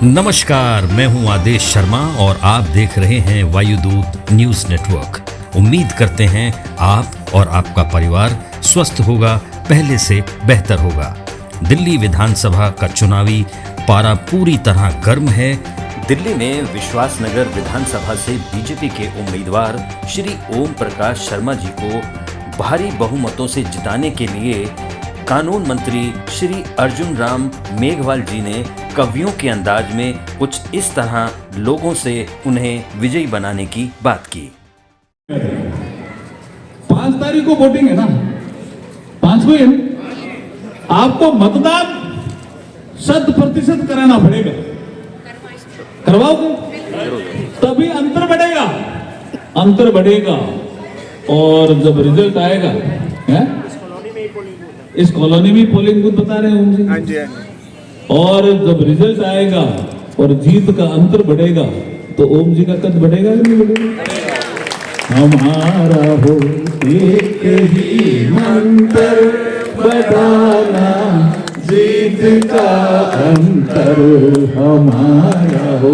नमस्कार, मैं हूं आदेश शर्मा और आप देख रहे हैं वायुदूत न्यूज नेटवर्क। उम्मीद करते हैं आप और आपका परिवार स्वस्थ होगा, पहले से बेहतर होगा। दिल्ली विधानसभा का चुनावी पारा पूरी तरह गर्म है। दिल्ली में विश्वासनगर विधानसभा से बीजेपी के उम्मीदवार श्री ओम प्रकाश शर्मा जी को भारी बहुमतों से जिताने के लिए कानून मंत्री श्री अर्जुन राम मेघवाल जी ने कवियों के अंदाज में कुछ इस तरह लोगों से उन्हें विजयी बनाने की बात की। 5 तारीख को वोटिंग है ना, 5 को है ना? आपको मतदान 100% कराना पड़ेगा। करवाओगे तभी अंतर बढ़ेगा। और जब रिजल्ट आएगा है? इस कॉलोनी में पोलिंग बूथ बता रहे होंगे। हाँ जी। और जब रिजल्ट आएगा और जीत का अंतर बढ़ेगा तो ओम जी का कद बढ़ेगा कि नहीं बढ़ेगा? हमारा हो एक ही मंत्र बढ़ाना, जीत का अंतर हमारा हो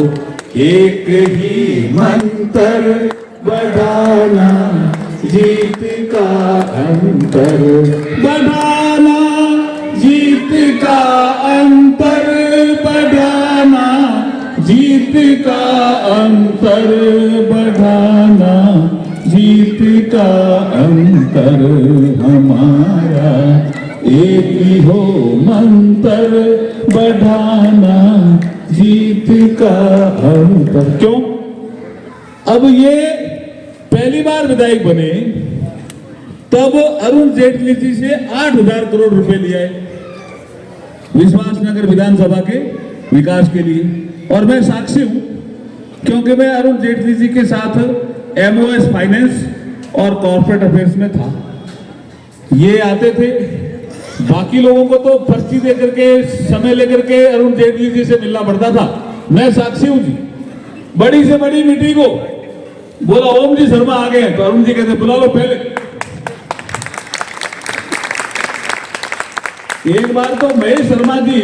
एक ही मंत्र बढ़ाना, जीत का अंतर बढ़ाना, जीत का अंतर बढ़ाना, जीत का अंतर बढ़ाना, जीत का अंतर हमारा एक ही हो मंत्र बढ़ाना, जीत का अंतर। क्यों? अब ये पहली बार विधायक बने तब अरुण जेटली जी से 8,000 करोड़ रुपए लिए विश्वासनगर विधानसभा के विकास के लिए। और मैं साक्षी हूं क्योंकि मैं अरुण जेटली जी के साथ MOS फाइनेंस और कॉर्पोरेट अफेयर्स में था। ये आते थे, बाकी लोगों को तो पर्ची दे करके समय लेकर के अरुण जेटली जी से मिलना पड़ता था। मैं साक्षी हूं जी, बड़ी से बड़ी मीटिंग को बोला ओम जी शर्मा आ गए तो अरुण जी कहते बुला लो पहले। एक बार तो महेश शर्मा जी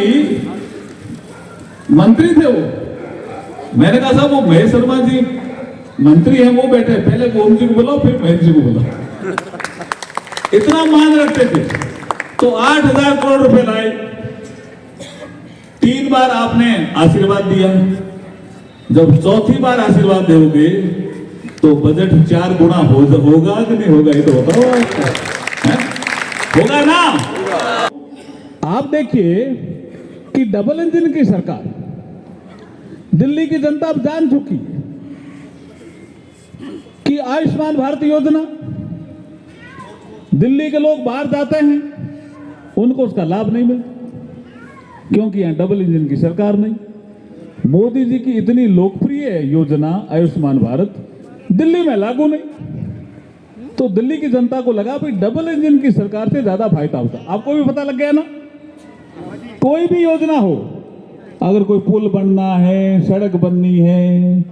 मंत्री थे, वो मैंने कहा साहब वो महेश शर्मा जी मंत्री हैं, वो बैठे, पहले ओम जी को बुलाओ फिर महेश जी को बुलाओ। इतना मान रखते थे। तो 8,000 करोड़ रुपए लाए। 3 बार आपने आशीर्वाद दिया। जब चौथी बार आशीर्वाद दोगे तो बजट 4 गुना होगा कि नहीं होगा? ये तो बताओ। होगा ना? आप देखिए कि डबल इंजन की सरकार दिल्ली की जनता अब जान चुकी है कि आयुष्मान भारत योजना, दिल्ली के लोग बाहर जाते हैं उनको उसका लाभ नहीं मिलता क्योंकि यहां डबल इंजन की सरकार नहीं। मोदी जी की इतनी लोकप्रिय योजना आयुष्मान भारत दिल्ली में लागू नहीं, तो दिल्ली की जनता को लगा भाई डबल इंजन की सरकार से ज्यादा फायदा होता। आपको भी पता लग गया ना? कोई भी योजना हो, अगर कोई पुल बनना है, सड़क बननी है,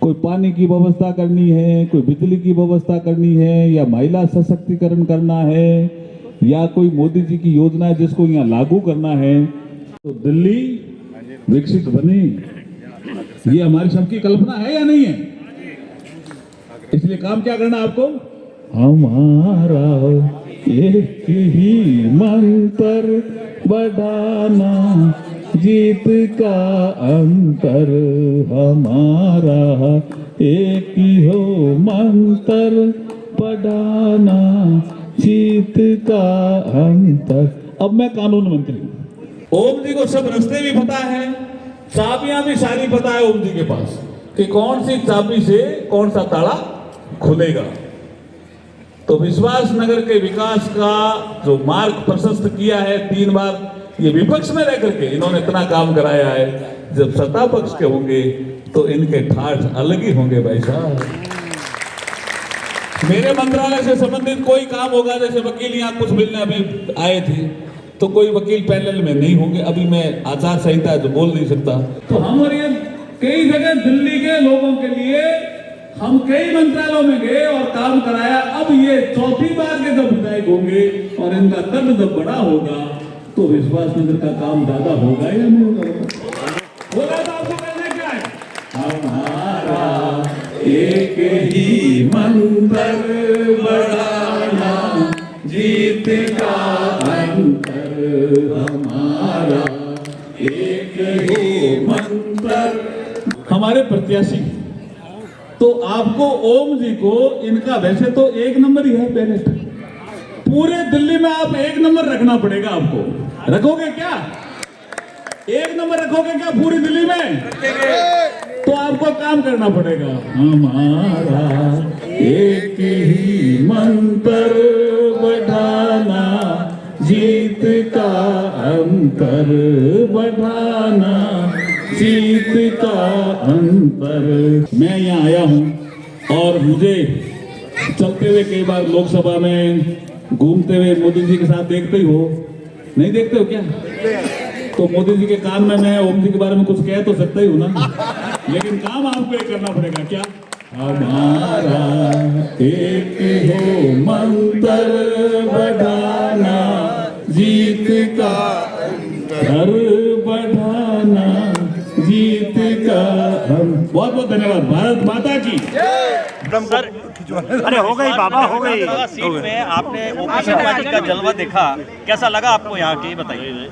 कोई पानी की व्यवस्था करनी है, कोई बिजली की व्यवस्था करनी है, या महिला सशक्तिकरण करना है, या कोई मोदी जी की योजना है जिसको यहाँ लागू करना है, तो दिल्ली विकसित बने। ये हमारी सबकी कल्पना है या नहीं है? इसलिए काम क्या करना आपको? हमारा एक ही मंत्र बढ़ाना, जीत का अंतर हमारा एक ही हो मंत्र बढ़ाना, जीत का अंतर। अब मैं कानून मंत्री हूं। ओम जी को सब रास्ते भी पता है, चाबियां भी सारी पता है ओम जी के पास कि कौन सी चाबी से कौन सा ताला खुलेगा। तो विश्वासनगर के विकास का जो मार्ग प्रशस्त किया है, 3 बार ये विपक्ष में रह करके इन्होंने इतना काम कराया है, जब सत्ता पक्ष के होंगे तो इनके ठाठ अलग ही होंगे भाई साहब। मेरे मंत्रालय से संबंधित कोई काम होगा, जैसे वकील यहाँ कुछ मिलने अभी आए थे, तो कोई वकील पैनल में नहीं होंगे। अभी मैं आचार संहिता है तो बोल नहीं सकता। तो हम और ये कई जगह दिल्ली के लोगों के लिए हम कई मंत्रालयों में गए और काम कराया। अब ये चौथी बार के जब विधायक होंगे और इनका कद जब बड़ा होगा तो विश्वासनगर का काम ज्यादा होगा या नहीं होगा? बोला तो आपको कहना क्या है? हमारा एक ही मंत्र बढ़ाना, जीत का अंतर हमारा एक ही मंत्र। हमारे प्रत्याशी तो आपको ओम जी को इनका वैसे तो 1 नंबर ही है बैलेट, पूरे दिल्ली में आप 1 नंबर रखना पड़ेगा आपको। रखोगे क्या? 1 नंबर रखोगे क्या पूरी दिल्ली में? तो आपको काम करना पड़ेगा। हमारा एक ही मंत्र बढ़ाना, जीत का अंतर बढ़ाना, जीत का अंतर। मैं यहाँ आया हूँ और मुझे चलते हुए कई बार लोकसभा में घूमते हुए मोदी जी के साथ देखते ही हो, नहीं देखते हो क्या? तो मोदी जी के कान में मैं ओम जी के बारे में कुछ कह तो सकता ही हूँ ना, लेकिन काम आपको एक करना पड़ेगा। क्या? हमारा एक हो मंत्र बढ़ाना, जीत का अंतर बढ़ाना, जीत का हम। बहुत बहुत धन्यवाद। भारत माता की। सर, अरे हो गई बाबा, हो गई। सीट में आपने ओपी शर्मा जी का जलवा देखा, कैसा लगा आपको यहाँ की, बताइए।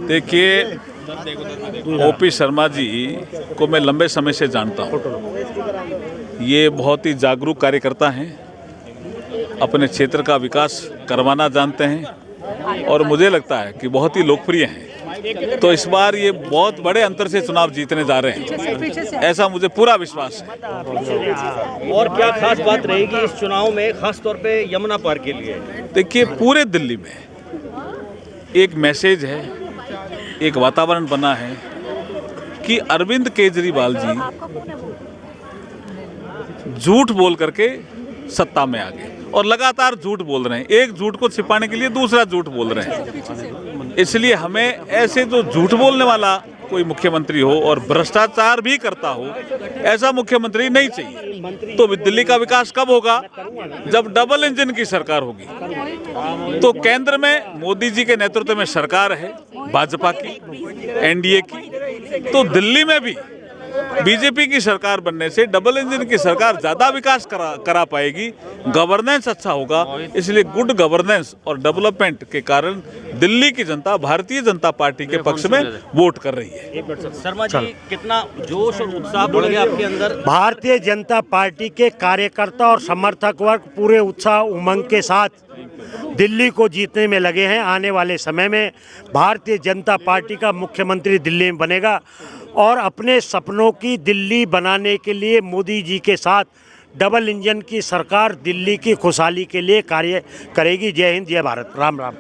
देखिए, ओपी शर्मा जी को मैं लंबे समय से जानता हूँ। ये बहुत ही जागरूक कार्यकर्ता हैं, अपने क्षेत्र का विकास करवाना जानते हैं और मुझे लगता है कि बहुत ही लोकप्रिय हैं। तो इस बार ये बहुत बड़े अंतर से चुनाव जीतने जा रहे हैं, ऐसा मुझे पूरा विश्वास है। और क्या खास बात रहेगी इस चुनाव में, खास तौर पे यमुना पार के लिए? देखिए, पूरे दिल्ली में एक मैसेज है, एक वातावरण बना है कि अरविंद केजरीवाल जी झूठ बोल करके सत्ता में आ गए और लगातार झूठ बोल रहे हैं। एक झूठ को छिपाने के लिए दूसरा झूठ बोल रहे हैं। इसलिए हमें ऐसे जो झूठ बोलने वाला कोई मुख्यमंत्री हो और भ्रष्टाचार भी करता हो, ऐसा मुख्यमंत्री नहीं चाहिए। तो दिल्ली का विकास कब होगा? जब डबल इंजन की सरकार होगी। तो केंद्र में मोदी जी के नेतृत्व में सरकार है, भाजपा की, एनडीए की। तो दिल्ली में भी बीजेपी की सरकार बनने से डबल इंजन की सरकार ज्यादा विकास करा पाएगी, गवर्नेंस अच्छा होगा। इसलिए गुड गवर्नेंस और डेवलपमेंट के कारण दिल्ली की जनता भारतीय जनता पार्टी के पक्ष में वोट कर रही है। शर्मा जी, कितना जोश और उत्साह बढ़ गया आपके अंदर? भारतीय जनता पार्टी के कार्यकर्ता और समर्थक वर्ग पूरे उत्साह उमंग के साथ दिल्ली को जीतने में लगे हैं। आने वाले समय में भारतीय जनता पार्टी का मुख्यमंत्री दिल्ली में बनेगा और अपने सपनों की दिल्ली बनाने के लिए मोदी जी के साथ डबल इंजन की सरकार दिल्ली की खुशहाली के लिए कार्य करेगी। जय हिंद, जय भारत, राम राम।